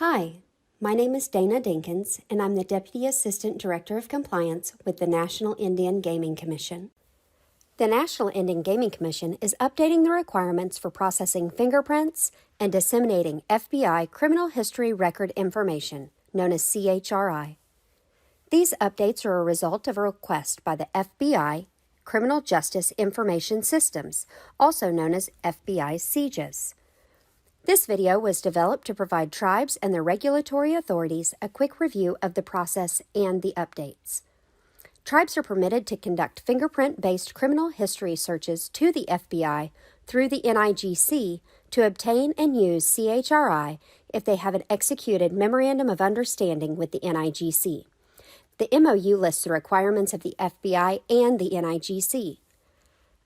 Hi, my name is Dana Dinkins, and I'm the Deputy Assistant Director of Compliance with the National Indian Gaming Commission. The National Indian Gaming Commission is updating the requirements for processing fingerprints and disseminating FBI criminal history record information, known as CHRI. These updates are a result of a request by the FBI, Criminal Justice Information Systems, also known as FBI CJIS. This video was developed to provide tribes and their regulatory authorities a quick review of the process and the updates. Tribes are permitted to conduct fingerprint-based criminal history searches to the FBI through the NIGC to obtain and use CHRI if they have an executed Memorandum of Understanding with the NIGC. The MOU lists the requirements of the FBI and the NIGC.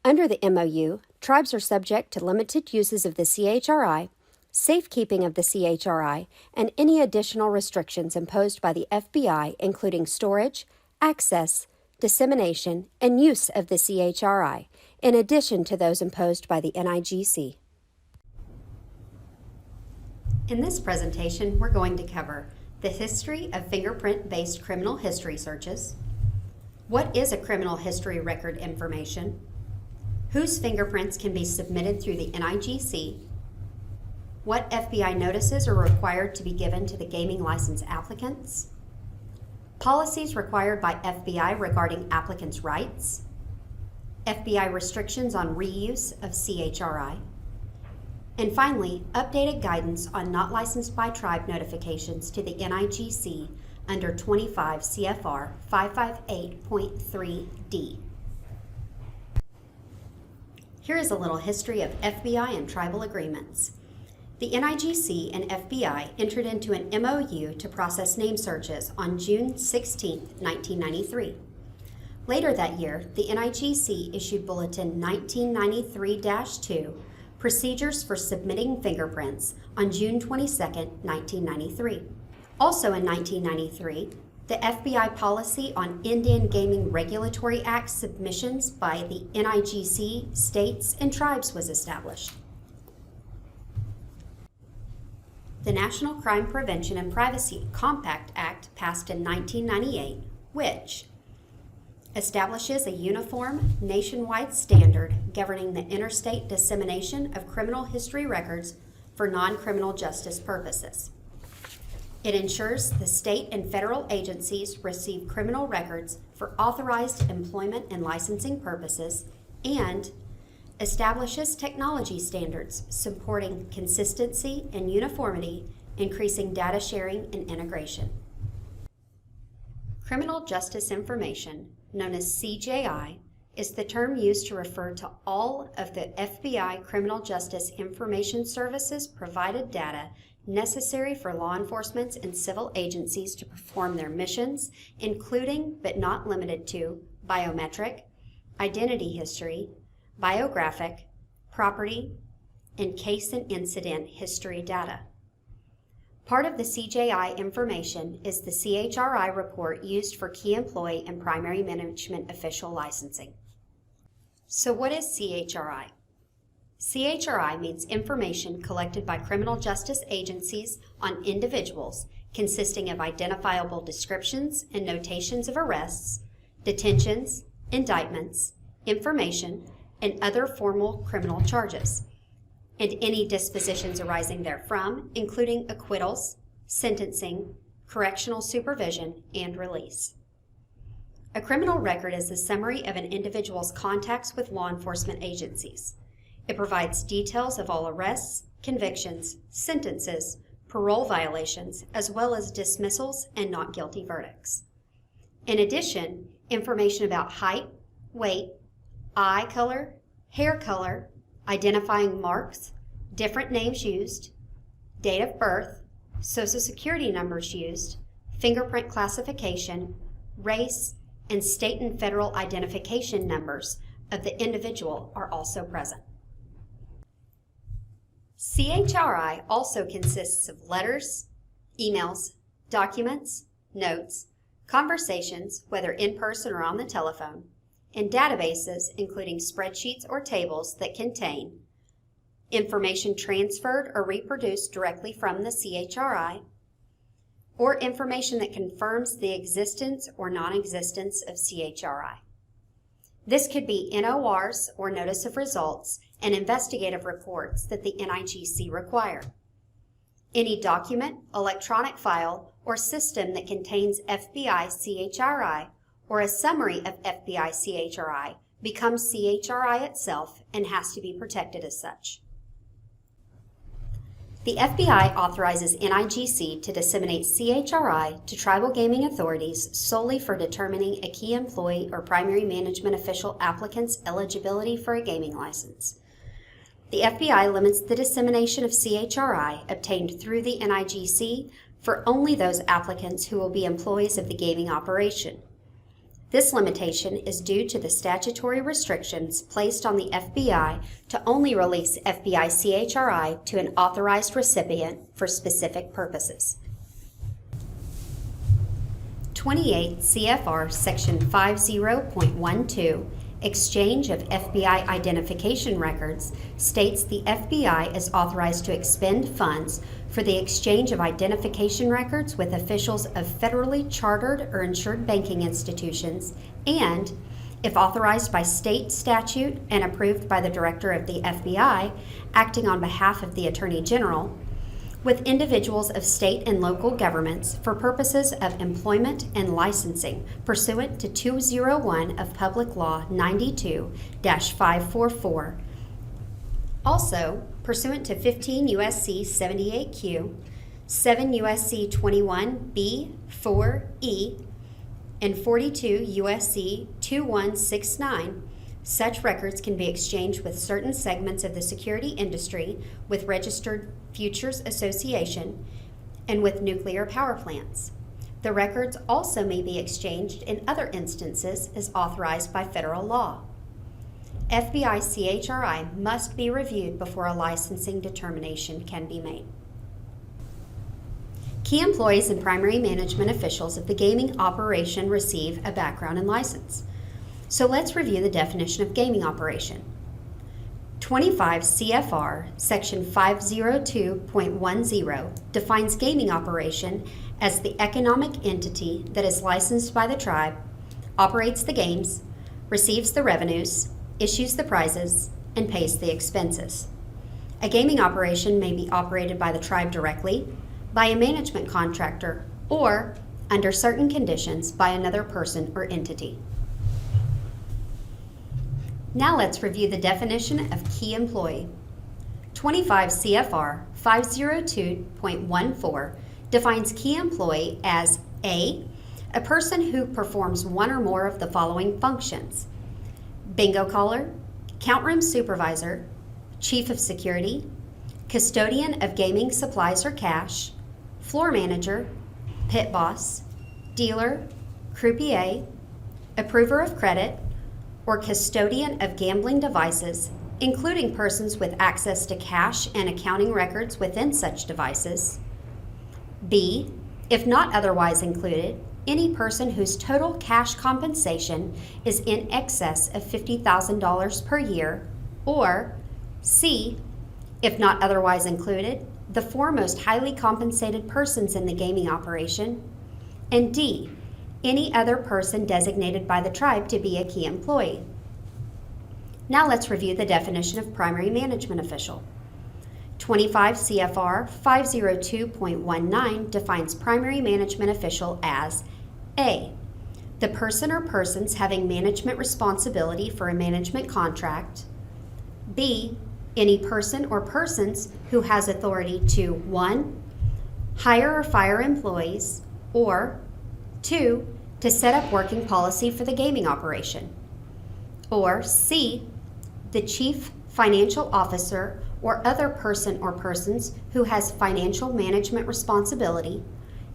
Under the MOU, tribes are subject to limited uses of the CHRI, safekeeping of the CHRI, and any additional restrictions imposed by the FBI, including storage, access, dissemination, and use of the CHRI, in addition to those imposed by the NIGC. In this presentation, we're going to cover the history of fingerprint-based criminal history searches, what is a criminal history record information, whose fingerprints can be submitted through the NIGC, what FBI notices are required to be given to the gaming license applicants, policies required by FBI regarding applicants' rights, FBI restrictions on reuse of CHRI, and finally, updated guidance on not licensed by tribe notifications to the NIGC under 25 CFR 558.3D. Here is a little history of FBI and tribal agreements. The NIGC and FBI entered into an MOU to process name searches on June 16, 1993. Later that year, the NIGC issued Bulletin 1993-2, Procedures for Submitting Fingerprints, on June 22, 1993. Also in 1993, the FBI Policy on Indian Gaming Regulatory Act submissions by the NIGC, states, and tribes was established. The National Crime Prevention and Privacy Compact Act passed in 1998, which establishes a uniform nationwide standard governing the interstate dissemination of criminal history records for non-criminal justice purposes. It ensures the state and federal agencies receive criminal records for authorized employment and licensing purposes, and establishes technology standards supporting consistency and uniformity, increasing data sharing and integration. Criminal Justice Information, known as CJI, is the term used to refer to all of the FBI Criminal Justice Information Services provided data necessary for law enforcement and civil agencies to perform their missions, including but not limited to biometric, identity history, biographic, property, and case and incident history data. Part of the CJI information is the CHRI report used for key employee and primary management official licensing. So what is CHRI? CHRI means information collected by criminal justice agencies on individuals, consisting of identifiable descriptions and notations of arrests, detentions, indictments, information, and other formal criminal charges, and any dispositions arising therefrom, including acquittals, sentencing, correctional supervision, and release. A criminal record is a summary of an individual's contacts with law enforcement agencies. It provides details of all arrests, convictions, sentences, parole violations, as well as dismissals and not guilty verdicts. In addition, information about height, weight, eye color, hair color, identifying marks, different names used, date of birth, social security numbers used, fingerprint classification, race, and state and federal identification numbers of the individual are also present. CHRI also consists of letters, emails, documents, notes, conversations, whether in person or on the telephone, and databases including spreadsheets or tables that contain information transferred or reproduced directly from the CHRI, or information that confirms the existence or non-existence of CHRI. This could be NORs or Notice of Results and investigative reports that the NIGC require. Any document, electronic file, or system that contains FBI CHRI or a summary of FBI CHRI becomes CHRI itself and has to be protected as such. The FBI authorizes NIGC to disseminate CHRI to tribal gaming authorities solely for determining a key employee or primary management official applicant's eligibility for a gaming license. The FBI limits the dissemination of CHRI obtained through the NIGC for only those applicants who will be employees of the gaming operation. This limitation is due to the statutory restrictions placed on the FBI to only release FBI CHRI to an authorized recipient for specific purposes. 28 CFR Section 50.12 Exchange of FBI Identification Records states the FBI is authorized to expend funds for the exchange of identification records with officials of federally chartered or insured banking institutions and, if authorized by state statute and approved by the Director of the FBI, acting on behalf of the Attorney General, with individuals of state and local governments for purposes of employment and licensing pursuant to 201 of Public Law 92-544. Also, pursuant to 15 U.S.C. 78Q, 7 U.S.C. 21B, 4E, and 42 U.S.C. 2169, such records can be exchanged with certain segments of the security industry, with Registered Futures Association, and with nuclear power plants. The records also may be exchanged in other instances as authorized by federal law. FBI CHRI must be reviewed before a licensing determination can be made. Key employees and primary management officials of the gaming operation receive a background and license. So let's review the definition of gaming operation. 25 CFR Section 502.10 defines gaming operation as the economic entity that is licensed by the tribe, operates the games, receives the revenues, issues the prizes, and pays the expenses. A gaming operation may be operated by the tribe directly, by a management contractor, or, under certain conditions, by another person or entity. Now let's review the definition of key employee. 25 CFR 502.14 defines key employee as a person who performs one or more of the following functions: bingo caller, count room supervisor, chief of security, custodian of gaming supplies or cash, floor manager, pit boss, dealer, croupier, approver of credit, or custodian of gambling devices, including persons with access to cash and accounting records within such devices. B, if not otherwise included, any person whose total cash compensation is in excess of $50,000 per year, or C, if not otherwise included, the four most highly compensated persons in the gaming operation, and D, any other person designated by the tribe to be a key employee. Now let's review the definition of primary management official. 25 CFR 502.19 defines primary management official as A, the person or persons having management responsibility for a management contract. B, any person or persons who has authority to 1, hire or fire employees, or 2, to set up working policy for the gaming operation. Or C, the chief financial officer or other person or persons who has financial management responsibility.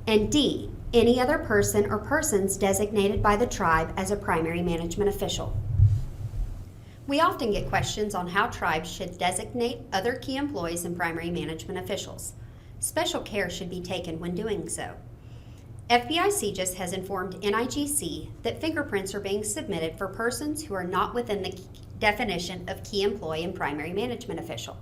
And D, any other person or persons designated by the tribe as a primary management official. We often get questions on how tribes should designate other key employees and primary management officials. Special care should be taken when doing so. FBI CJIS has informed NIGC that fingerprints are being submitted for persons who are not within the definition of key employee and primary management official.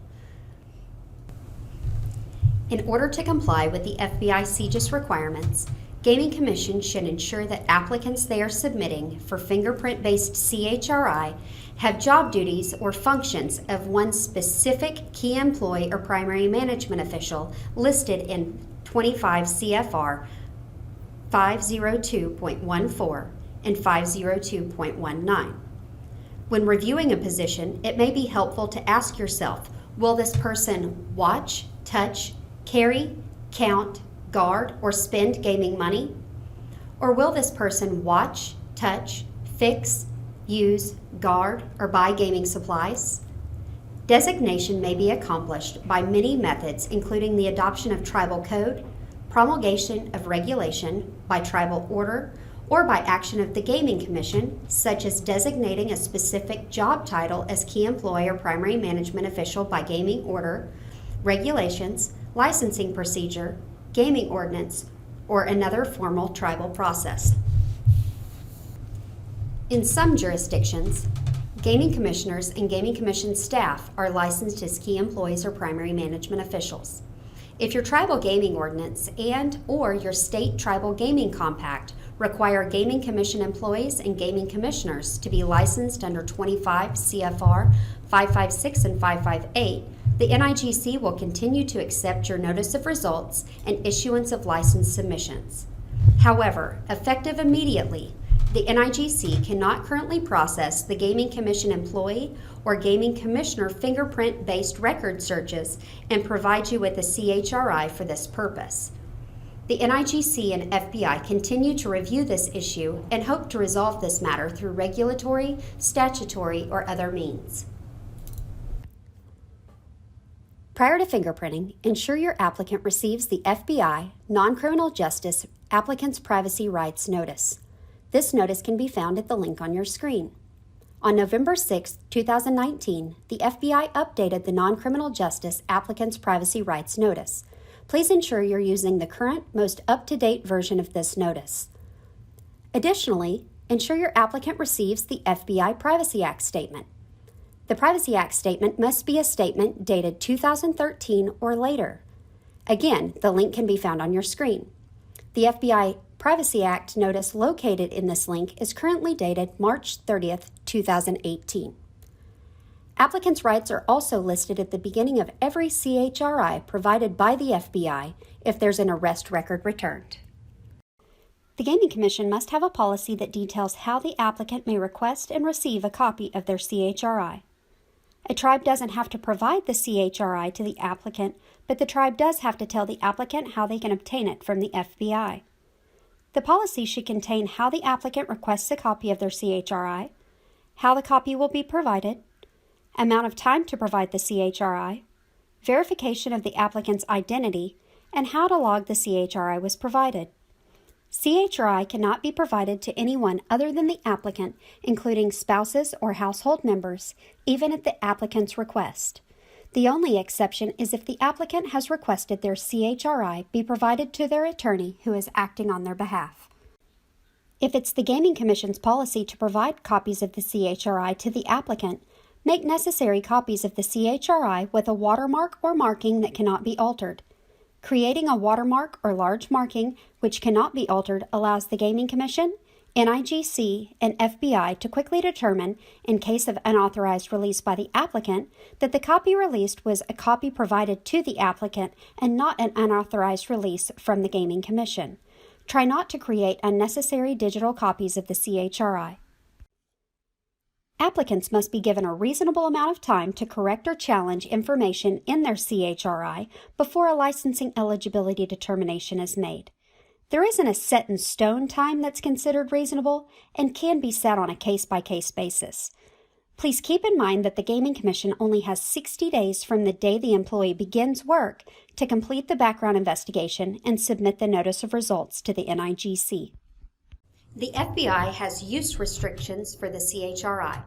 In order to comply with the FBI CJIS requirements, Gaming Commission should ensure that applicants they are submitting for fingerprint-based CHRI have job duties or functions of one specific key employee or primary management official listed in 25 CFR 502.14 and 502.19. When reviewing a position, it may be helpful to ask yourself, will this person watch, touch, carry, count, guard, or spend gaming money? Or will this person watch, touch, fix, use, guard, or buy gaming supplies? Designation may be accomplished by many methods, including the adoption of tribal code, promulgation of regulation by tribal order, or by action of the Gaming Commission, such as designating a specific job title as key employee or primary management official by gaming order, regulations, licensing procedure, gaming ordinance, or another formal tribal process. In some jurisdictions, gaming commissioners and gaming commission staff are licensed as key employees or primary management officials. If your tribal gaming ordinance and/or your state tribal gaming compact require gaming commission employees and gaming commissioners to be licensed under 25 CFR 556 and 558, the NIGC will continue to accept your notice of results and issuance of license submissions. However, effective immediately, the NIGC cannot currently process the Gaming Commission employee or Gaming Commissioner fingerprint-based record searches and provide you with a CHRI for this purpose. The NIGC and FBI continue to review this issue and hope to resolve this matter through regulatory, statutory, or other means. Prior to fingerprinting, ensure your applicant receives the FBI Non-Criminal Justice Applicant's Privacy Rights Notice. This notice can be found at the link on your screen. On November 6, 2019, the FBI updated the Non-Criminal Justice Applicant's Privacy Rights Notice. Please ensure you're using the current, most up-to-date version of this notice. Additionally, ensure your applicant receives the FBI Privacy Act statement. The Privacy Act statement must be a statement dated 2013 or later. Again, the link can be found on your screen. The FBI Privacy Act notice located in this link is currently dated March 30th, 2018. Applicants' rights are also listed at the beginning of every CHRI provided by the FBI if there's an arrest record returned. The Gaming Commission must have a policy that details how the applicant may request and receive a copy of their CHRI. A tribe doesn't have to provide the CHRI to the applicant, but the tribe does have to tell the applicant how they can obtain it from the FBI. The policy should contain how the applicant requests a copy of their CHRI, how the copy will be provided, amount of time to provide the CHRI, verification of the applicant's identity, and how to log the CHRI was provided. CHRI cannot be provided to anyone other than the applicant, including spouses or household members, even at the applicant's request. The only exception is if the applicant has requested their CHRI be provided to their attorney who is acting on their behalf. If it's the Gaming Commission's policy to provide copies of the CHRI to the applicant, make necessary copies of the CHRI with a watermark or marking that cannot be altered. Creating a watermark or large marking which cannot be altered allows the Gaming Commission, NIGC, and FBI to quickly determine, in case of unauthorized release by the applicant, that the copy released was a copy provided to the applicant and not an unauthorized release from the Gaming Commission. Try not to create unnecessary digital copies of the CHRI. Applicants must be given a reasonable amount of time to correct or challenge information in their CHRI before a licensing eligibility determination is made. There isn't a set-in-stone time that's considered reasonable and can be set on a case-by-case basis. Please keep in mind that the Gaming Commission only has 60 days from the day the employee begins work to complete the background investigation and submit the notice of results to the NIGC. The FBI has use restrictions for the CHRI.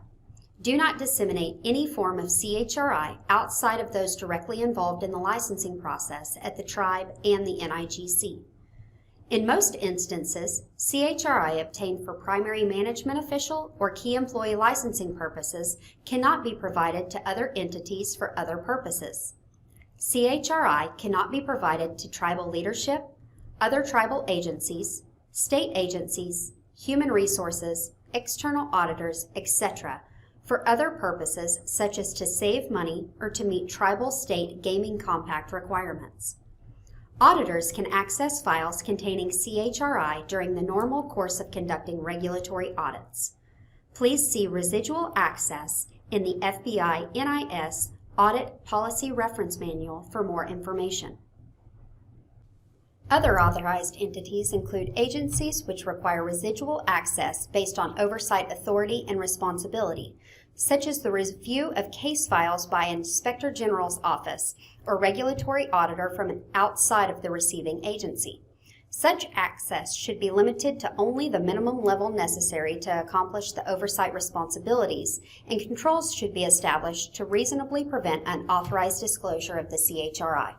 Do not disseminate any form of CHRI outside of those directly involved in the licensing process at the tribe and the NIGC. In most instances, CHRI obtained for primary management official or key employee licensing purposes cannot be provided to other entities for other purposes. CHRI cannot be provided to tribal leadership, other tribal agencies, state agencies, human resources, external auditors, etc., for other purposes such as to save money or to meet tribal state gaming compact requirements. Auditors can access files containing CHRI during the normal course of conducting regulatory audits. Please see Residual Access in the FBI NIS Audit Policy Reference Manual for more information. Other authorized entities include agencies which require residual access based on oversight authority and responsibility, such as the review of case files by an Inspector General's office or regulatory auditor from outside of the receiving agency. Such access should be limited to only the minimum level necessary to accomplish the oversight responsibilities, and controls should be established to reasonably prevent unauthorized disclosure of the CHRI.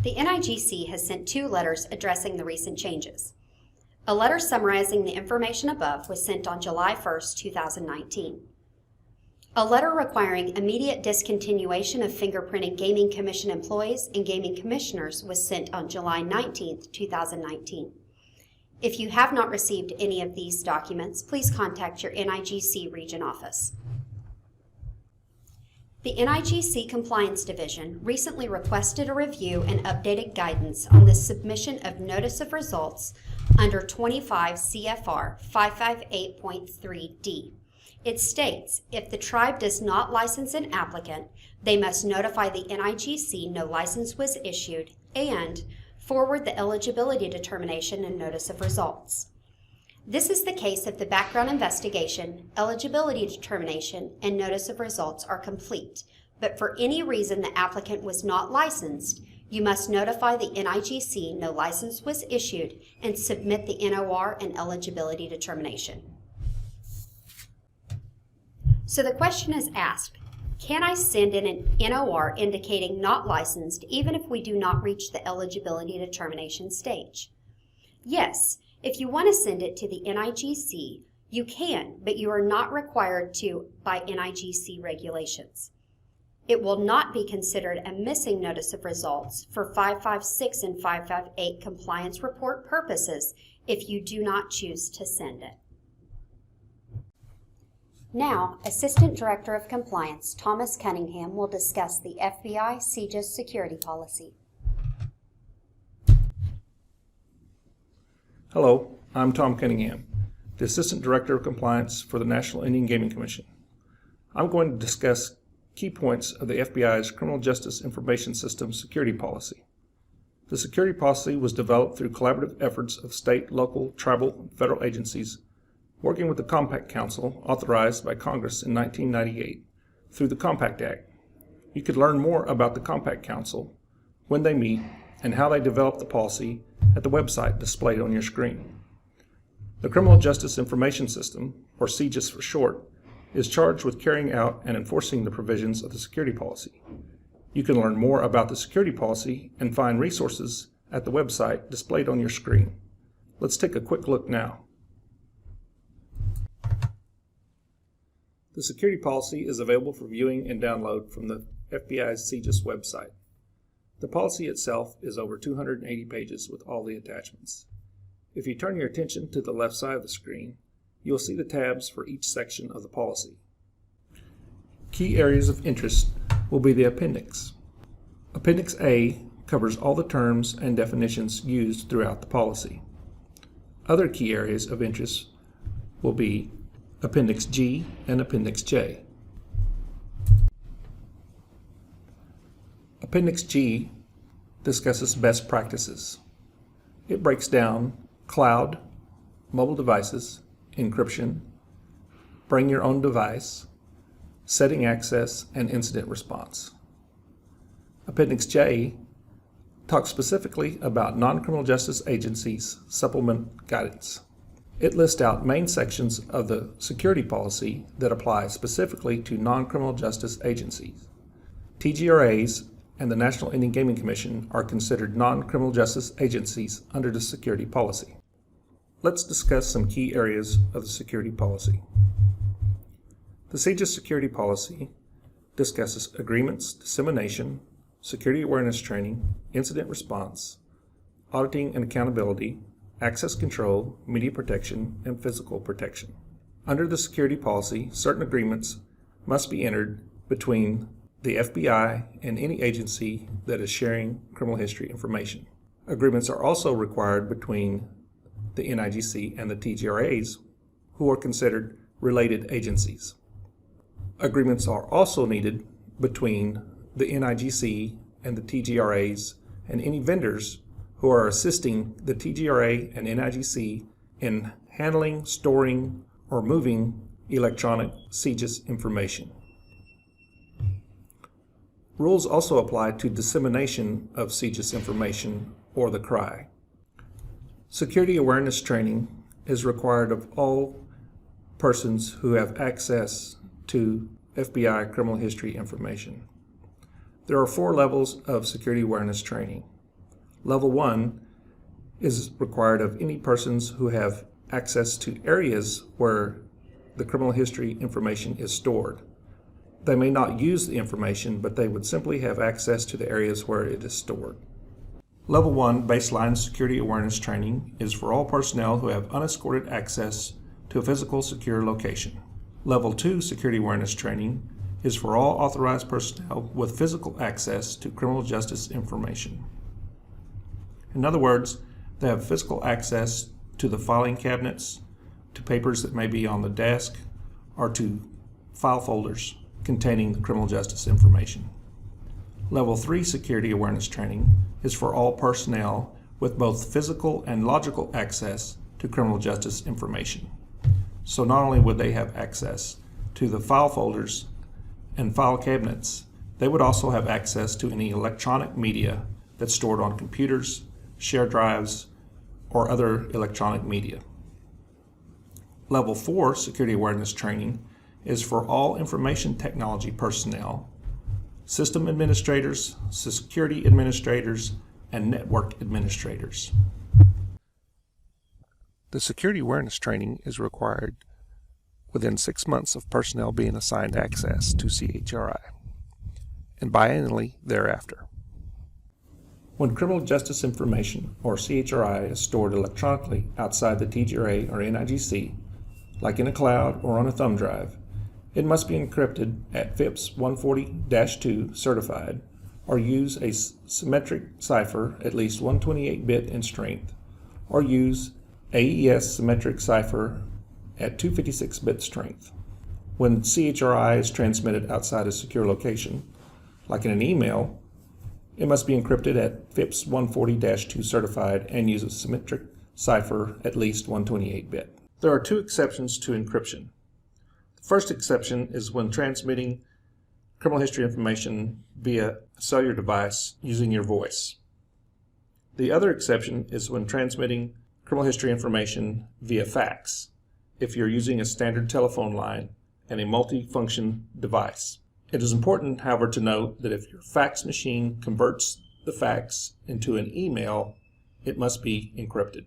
The NIGC has sent 2 letters addressing the recent changes. A letter summarizing the information above was sent on July 1, 2019. A letter requiring immediate discontinuation of Fingerprint and Gaming Commission employees and gaming commissioners was sent on July 19, 2019. If you have not received any of these documents, please contact your NIGC region office. The NIGC Compliance Division recently requested a review and updated guidance on the submission of Notice of Results under 25 CFR 558.3D. It states, if the tribe does not license an applicant, they must notify the NIGC no license was issued and forward the eligibility determination and Notice of Results. This is the case if the background investigation, eligibility determination, and Notice of Results are complete, but for any reason the applicant was not licensed, you must notify the NIGC no license was issued and submit the NOR and eligibility determination. So the question is asked, can I send in an NOR indicating not licensed even if we do not reach the eligibility determination stage? Yes, if you want to send it to the NIGC, you can, but you are not required to by NIGC regulations. It will not be considered a missing Notice of Results for 556 and 558 compliance report purposes if you do not choose to send it. Now, Assistant Director of Compliance Thomas Cunningham will discuss the FBI CJIS security policy. Hello, I'm Tom Cunningham, the Assistant Director of Compliance for the National Indian Gaming Commission. I'm going to discuss key points of the FBI's Criminal Justice Information System security policy. The security policy was developed through collaborative efforts of state, local, tribal, and federal agencies working with the Compact Council authorized by Congress in 1998 through the Compact Act. You could learn more about the Compact Council, when they meet, and how they develop the policy at the website displayed on your screen. The Criminal Justice Information System, or CJIS for short, is charged with carrying out and enforcing the provisions of the security policy. You can learn more about the security policy and find resources at the website displayed on your screen. Let's take a quick look now. The security policy is available for viewing and download from the FBI's CJIS website. The policy itself is over 280 pages with all the attachments. If you turn your attention to the left side of the screen, you'll see the tabs for each section of the policy. Key areas of interest will be the appendix. Appendix A covers all the terms and definitions used throughout the policy. Other key areas of interest will be Appendix G and Appendix J. Appendix G discusses best practices. It breaks down cloud, mobile devices, encryption, bring your own device, setting access, and incident response. Appendix J talks specifically about non-criminal justice agencies' supplement guidance. It lists out main sections of the security policy that apply specifically to non-criminal justice agencies. TGRAs and the National Indian Gaming Commission are considered non-criminal justice agencies under the security policy. Let's discuss some key areas of the security policy. The CJIS security policy discusses agreements, dissemination, security awareness training, incident response, auditing and accountability, access control, media protection, and physical protection. Under the security policy, certain agreements must be entered between the FBI and any agency that is sharing criminal history information. Agreements are also required between the NIGC and the TGRAs, who are considered related agencies. Agreements are also needed between the NIGC and the TGRAs and any vendors who are assisting the TGRA and NIGC in handling, storing, or moving electronic CJIS information. Rules also apply to dissemination of CJIS information or the CRI. Security awareness training is required of all persons who have access to FBI criminal history information. There are 4 levels of security awareness training. Level 1 is required of any persons who have access to areas where the criminal history information is stored. They may not use the information, but they would simply have access to the areas where it is stored. Level 1 baseline security awareness training is for all personnel who have unescorted access to a physical secure location. Level 2 security awareness training is for all authorized personnel with physical access to criminal justice information. In other words, they have physical access to the filing cabinets, to papers that may be on the desk, or to file folders containing the criminal justice information. Level 3 security awareness training is for all personnel with both physical and logical access to criminal justice information. So not only would they have access to the file folders and file cabinets, they would also have access to any electronic media that's stored on computers, shared drives, or other electronic media. Level 4 security awareness training is for all information technology personnel, system administrators, security administrators, and network administrators. The security awareness training is required within 6 months of personnel being assigned access to CHRI, and biannually thereafter. When criminal justice information, or CHRI, is stored electronically outside the TGRA or NIGC, like in a cloud or on a thumb drive, it must be encrypted at FIPS 140-2 certified, or use a symmetric cipher at least 128-bit in strength, or use AES symmetric cipher at 256-bit strength. When CHRI is transmitted outside a secure location, like in an email, it must be encrypted at FIPS 140-2 certified and use a symmetric cipher at least 128-bit. There are 2 exceptions to encryption. The first exception is when transmitting criminal history information via a cellular device using your voice. The other exception is when transmitting criminal history information via fax, if you're using a standard telephone line and a multi-function device. It is important, however, to note that if your fax machine converts the fax into an email, it must be encrypted.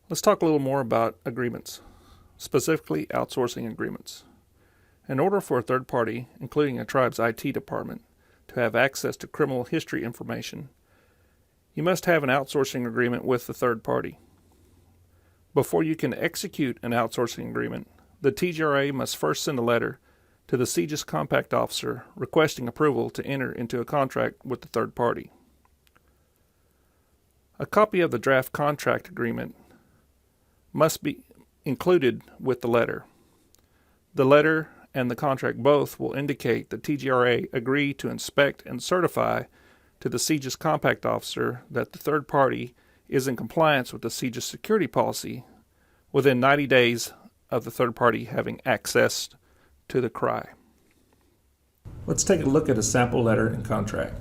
Let's talk a little more about agreements, specifically outsourcing agreements. In order for a third party, including a tribe's IT department, to have access to criminal history information, you must have an outsourcing agreement with the third party. Before you can execute an outsourcing agreement, the TGRA must first send a letter to the CJIS Compact Officer requesting approval to enter into a contract with the third party. A copy of the draft contract agreement must be included with the letter. The letter and the contract both will indicate the TGRA agree to inspect and certify to the CJIS Compact Officer that the third party is in compliance with the CJIS security policy within 90 days of the third party having access to the CRI. Let's take a look at a sample letter and contract.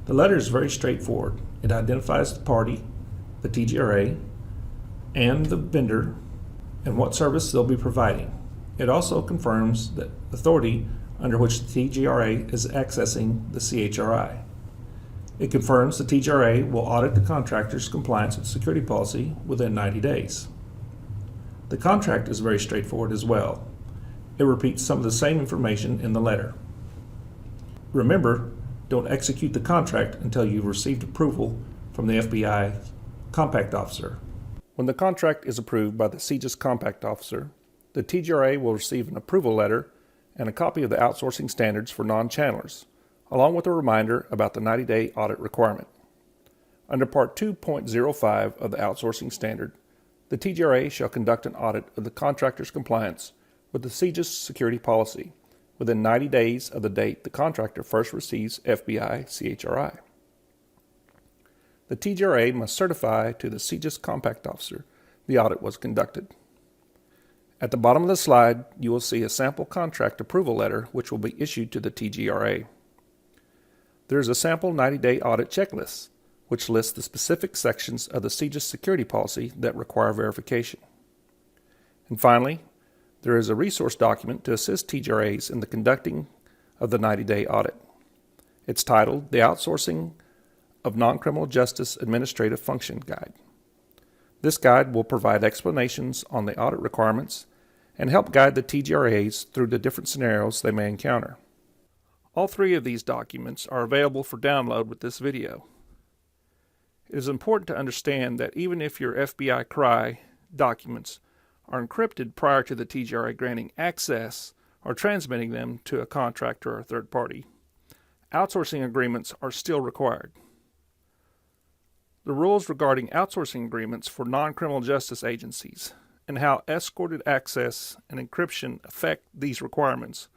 The letter is very straightforward. It identifies the party, the TGRA, and the vendor, and what service they'll be providing. It also confirms the authority under which the TGRA is accessing the CHRI. It confirms the TGRA will audit the contractor's compliance with security policy within 90 days. The contract is very straightforward as well. It repeats some of the same information in the letter. Remember, don't execute the contract until you've received approval from the FBI Compact Officer. When the contract is approved by the CJIS Compact Officer, the TGRA will receive an approval letter and a copy of the outsourcing standards for non-channelers, along with a reminder about the 90-day audit requirement. Under Part 2.05 of the outsourcing standard, the TGRA shall conduct an audit of the contractor's compliance with the CJIS security policy within 90 days of the date the contractor first receives FBI CHRI. The TGRA must certify to the CJIS Compact Officer the audit was conducted. At the bottom of the slide, you will see a sample contract approval letter which will be issued to the TGRA. There is a sample 90-day audit checklist which lists the specific sections of the CJIS security policy that require verification. And finally, there is a resource document to assist TGRAs in the conducting of the 90-day audit. It's titled The Outsourcing of Non-Criminal Justice Administrative Function Guide. This guide will provide explanations on the audit requirements and help guide the TGRAs through the different scenarios they may encounter. All three of these documents are available for download with this video. It is important to understand that even if your FBI CRI documents are encrypted prior to the TGRA granting access or transmitting them to a contractor or third party, outsourcing agreements are still required. The rules regarding outsourcing agreements for non-criminal justice agencies and how escorted access and encryption affect these requirements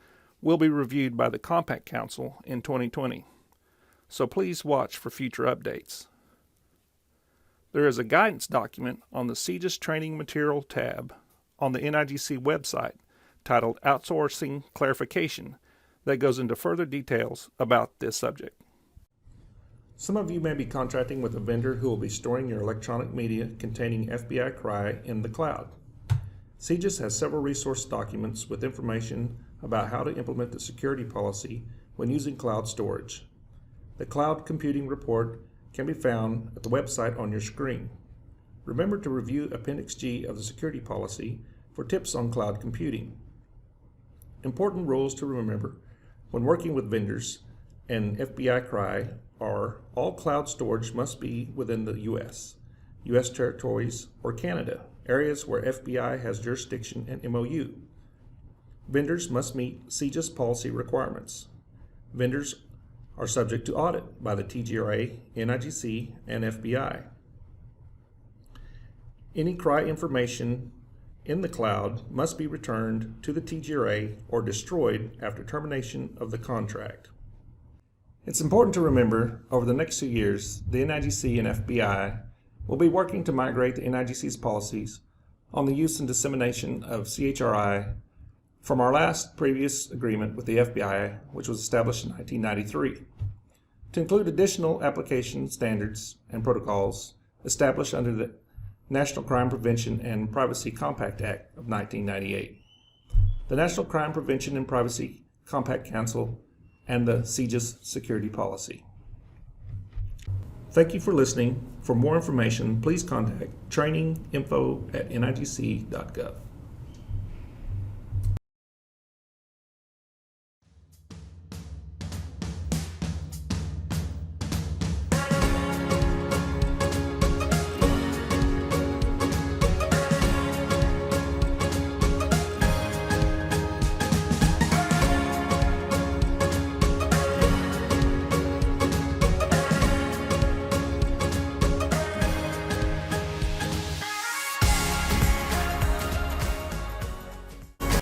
will be reviewed by the Compact Council in 2020, so please watch for future updates. There is a guidance document on the CJIS Training Material tab on the NIGC website titled Outsourcing Clarification that goes into further details about this subject. Some of you may be contracting with a vendor who will be storing your electronic media containing FBI CRI in the cloud. CJIS has several resource documents with information about how to implement the security policy when using cloud storage. The Cloud Computing Report can be found at the website on your screen. Remember to review Appendix G of the security policy for tips on cloud computing. Important rules to remember when working with vendors and FBI CRI are all cloud storage must be within the U.S., U.S. territories, or Canada, areas where FBI has jurisdiction and MOU. Vendors must meet CJIS policy requirements. Vendors are subject to audit by the TGRA, NIGC, and FBI. Any CRI information in the cloud must be returned to the TGRA or destroyed after termination of the contract. It's important to remember, over the next 2 years, the NIGC and FBI will be working to migrate the NIGC's policies on the use and dissemination of CHRI from our previous agreement with the FBI, which was established in 1993, to include additional application standards and protocols established under the National Crime Prevention and Privacy Compact Act of 1998, the National Crime Prevention and Privacy Compact Council, and the CJIS security policy. Thank you for listening. For more information, please contact traininginfo@nigc.gov.